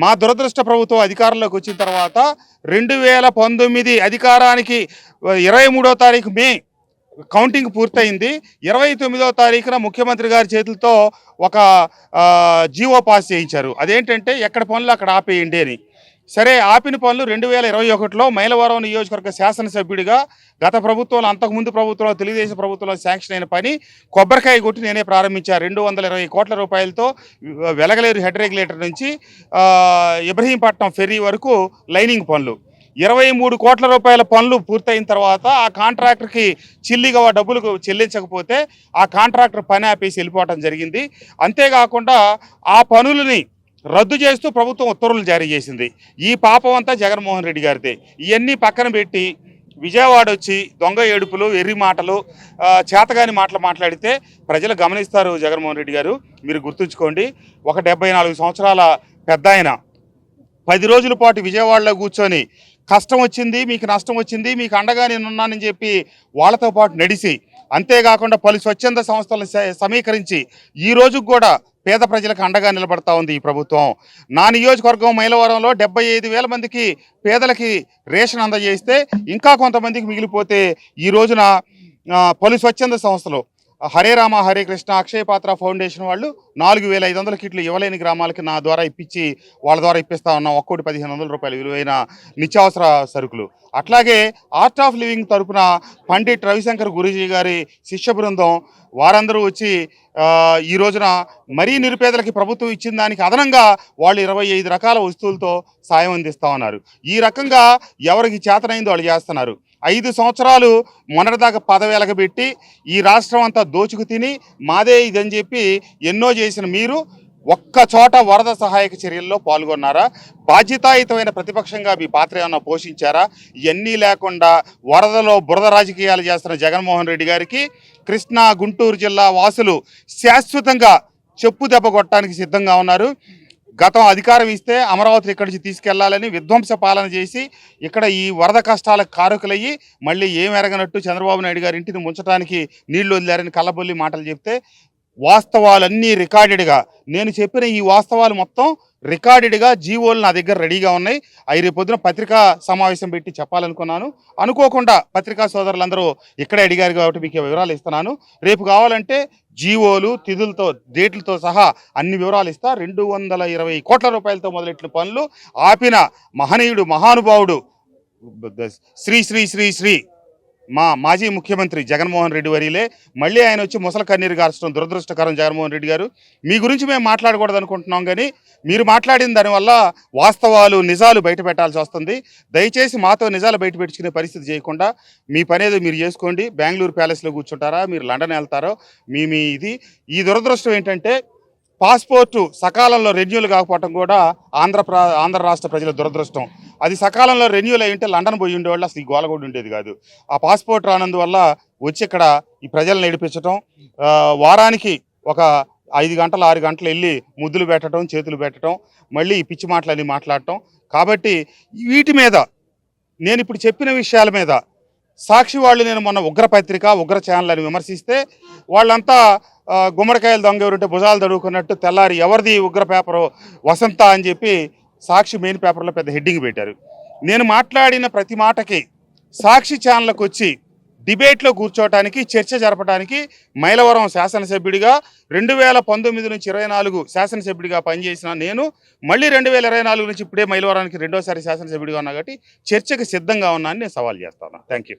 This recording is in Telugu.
మా దురదృష్ట ప్రభుత్వం అధికారంలోకి వచ్చిన తర్వాత 2019 అధికారానికి 23వ తారీఖు మే కౌంటింగ్ పూర్తయింది. 29వ తారీఖున ముఖ్యమంత్రి గారి చేతులతో ఒక జీవో పాస్ చేయించారు. అదేంటంటే ఎక్కడ పనులు అక్కడ ఆపేయండి అని. సరే, ఆపిన పనులు 2021లో మైలవరం నియోజకవర్గ శాసనసభ్యుడిగా గత ప్రభుత్వంలో, అంతకుముందు ప్రభుత్వంలో, తెలుగుదేశం ప్రభుత్వంలో శాంక్షన్ అయిన పని కొబ్బరికాయ కొట్టి నేనే ప్రారంభించాను. 220 కోట్ల రూపాయలతో వెలగలేరు హెడ్ రెగ్యులేటర్ నుంచి ఇబ్రహీంపట్నం ఫెర్రీ వరకు లైనింగ్ పనులు. 23 కోట్ల రూపాయల పనులు పూర్తయిన తర్వాత ఆ కాంట్రాక్టర్కి చిల్లిగా డబ్బులు చెల్లించకపోతే ఆ కాంట్రాక్టర్ పని ఆపేసి వెళ్ళిపోవటం జరిగింది. అంతేకాకుండా ఆ పనులని రద్దు చేస్తూ ప్రభుత్వం ఉత్తర్వులు జారీ చేసింది. ఈ పాపం అంతా జగన్మోహన్ రెడ్డి గారిదే. ఇవన్నీ పక్కన పెట్టి విజయవాడ వచ్చి దొంగ ఏడుపులు, ఎర్రి మాటలు, చేతగాని మాటలు మాట్లాడితే ప్రజలు గమనిస్తారు. జగన్మోహన్ రెడ్డి గారు, మీరు గుర్తుంచుకోండి, ఒక 74 సంవత్సరాల పెద్ద ఆయన 10 రోజుల పాటు విజయవాడలో కూర్చొని కష్టం వచ్చింది, మీకు నష్టం వచ్చింది, మీకు అండగా నేనున్నానని చెప్పి వాళ్ళతో పాటు నడిచి, అంతేకాకుండా పలు స్వచ్ఛంద సంస్థలను సమీకరించి ఈ రోజుకు కూడా పేద ప్రజలకు అండగా నిలబడతా ఉంది ఈ ప్రభుత్వం. నా నియోజకవర్గం మైలవరంలో 75,000 మందికి పేదలకి రేషన్ అందజేస్తే ఇంకా కొంతమందికి మిగిలిపోతే ఈ రోజున పలు స్వచ్ఛంద సంస్థలు హరే రామ హరే కృష్ణ, అక్షయ పాత్ర ఫౌండేషన్ వాళ్ళు 4,500 కిట్లు ఇవ్వలేని గ్రామాలకి నా ద్వారా ఇప్పించి వాళ్ళ ద్వారా ఇప్పిస్తా ఉన్నాం. ఒక్కోటి 1,500 రూపాయలు విలువైన నిత్యావసర సరుకులు. అట్లాగే ఆర్ట్ ఆఫ్ లివింగ్ తరపున పండిట్ రవిశంకర్ గురూజీ గారి శిష్య బృందం వారందరూ వచ్చి ఈ రోజున మరీ నిరుపేదలకి ప్రభుత్వం ఇచ్చిన దానికి అదనంగా వాళ్ళు 25 రకాల వస్తువులతో సాయం అందిస్తూ ఉన్నారు. ఈ రకంగా ఎవరికి చేతనైందో వాళ్ళు చేస్తున్నారు. 5 సంవత్సరాలు మొన్నటిదాకా పదవేలకు పెట్టి ఈ రాష్ట్రం అంతా దోచుకు తిని మాదే ఇదని చెప్పి ఎన్నో చేసిన మీరు ఒక్క చోట వరద సహాయక చర్యల్లో పాల్గొన్నారా? బాధ్యతాయుతమైన ప్రతిపక్షంగా మీ పాత్ర ఏమన్నా పోషించారా? ఇవన్నీ లేకుండా వరదలో బురద రాజకీయాలు చేస్తున్న జగన్మోహన్ రెడ్డి గారికి కృష్ణా, గుంటూరు జిల్లా వాసులు శాశ్వతంగా చెప్పు దెబ్బ కొట్టడానికి సిద్ధంగా ఉన్నారు. గతం అధికారం ఇస్తే అమరావతిని ఇక్కడి నుంచి తీసుకెళ్లాలని విధ్వంస పాలన చేసి ఇక్కడ ఈ వరద కష్టాలకు కారకులయ్యి మళ్ళీ ఏం ఎరగనట్టు చంద్రబాబు నాయుడు గారి ఇంటిని ముంచడానికి నీళ్లు వదిలారని కల్లబొల్లి మాటలు చెప్తే, వాస్తవాలన్నీ రికార్డెడ్గా, నేను చెప్పిన ఈ వాస్తవాలు మొత్తం రికార్డెడ్గా జీవోలు నా దగ్గర రెడీగా ఉన్నాయి. అవి రేపు పొద్దున పత్రికా సమావేశం పెట్టి చెప్పాలనుకున్నాను. అనుకోకుండా పత్రికా సోదరులందరూ ఇక్కడే అడిగారు కాబట్టి మీకు వివరాలు ఇస్తున్నాను. రేపు కావాలంటే జీవోలు, తిథులతో, డేట్లతో సహా అన్ని వివరాలు ఇస్తా. 220 కోట్ల రూపాయలతో మొదలెట్టిన పనులు ఆపిన మహనీయుడు, మహానుభావుడు శ్రీ శ్రీ శ్రీ శ్రీ మా మాజీ ముఖ్యమంత్రి జగన్మోహన్ రెడ్డి వర్యులే. మళ్ళీ ఆయన వచ్చి ముసల కన్నీరు గార్చడం దురదృష్టకరం. జగన్మోహన్ రెడ్డి గారు, మీ గురించి మేము మాట్లాడకూడదు అనుకుంటున్నాం, కానీ మీరు మాట్లాడిన దానివల్ల వాస్తవాలు, నిజాలు బయట పెట్టాల్సి వస్తుంది. దయచేసి మాతో నిజాలు బయట పెట్టుకునే పరిస్థితి చేయకుండా మీ పనేదో మీరు చేసుకోండి. బెంగళూరు ప్యాలెస్లో కూర్చుంటారా, మీరు లండన్ వెళ్తారో మీ ఇది. ఈ దురదృష్టం ఏంటంటే పాస్పోర్టు సకాలంలో రెన్యూల్ కాకపోవటం కూడా ఆంధ్ర రాష్ట్ర ప్రజల దురదృష్టం. అది సకాలంలో రెన్యూల్ అయి ఉంటే లండన్ పోయి ఉండేవాళ్ళు, అసలు ఈ గోల కూడా ఉండేది కాదు. ఆ పాస్పోర్ట్ రానందువల్ల వచ్చి ఇక్కడ ఈ ప్రజలను నడిపించడం, వారానికి ఒక 5 గంటలు 6 గంటలు వెళ్ళి ముద్దులు పెట్టడం, చేతులు పెట్టడం, మళ్ళీ ఈ పిచ్చి మాటలని మాట్లాడటం. కాబట్టి వీటి మీద, నేను ఇప్పుడు చెప్పిన విషయాల మీద సాక్షి వాళ్ళు నేను మొన్న ఉగ్ర పత్రిక, ఉగ్ర ఛానల్ అని విమర్శిస్తే వాళ్ళంతా గుమ్మడికాయలు దొంగ ఎవరుంటే భుజాలు తడువుకున్నట్టు తెల్లారి ఎవరిది ఉగ్ర పేపరు వసంత అని చెప్పి సాక్షి మెయిన్ పేపర్లో పెద్ద హెడ్డింగ్ పెట్టారు. నేను మాట్లాడిన ప్రతి మాటకి సాక్షి ఛానల్కి వచ్చి డిబేట్లో కూర్చోవటానికి, చర్చ జరపడానికి మైలవరం శాసనసభ్యుడిగా 2019 నుంచి 24 శాసనసభ్యుడిగా పనిచేసిన నేను మళ్ళీ 2024 నుంచి ఇప్పుడే మైలవరానికి రెండోసారి శాసనసభ్యుడిగా ఉన్నా కాబట్టి చర్చకు సిద్ధంగా ఉన్నానని నేను సవాల్ చేస్తాను. Thank you.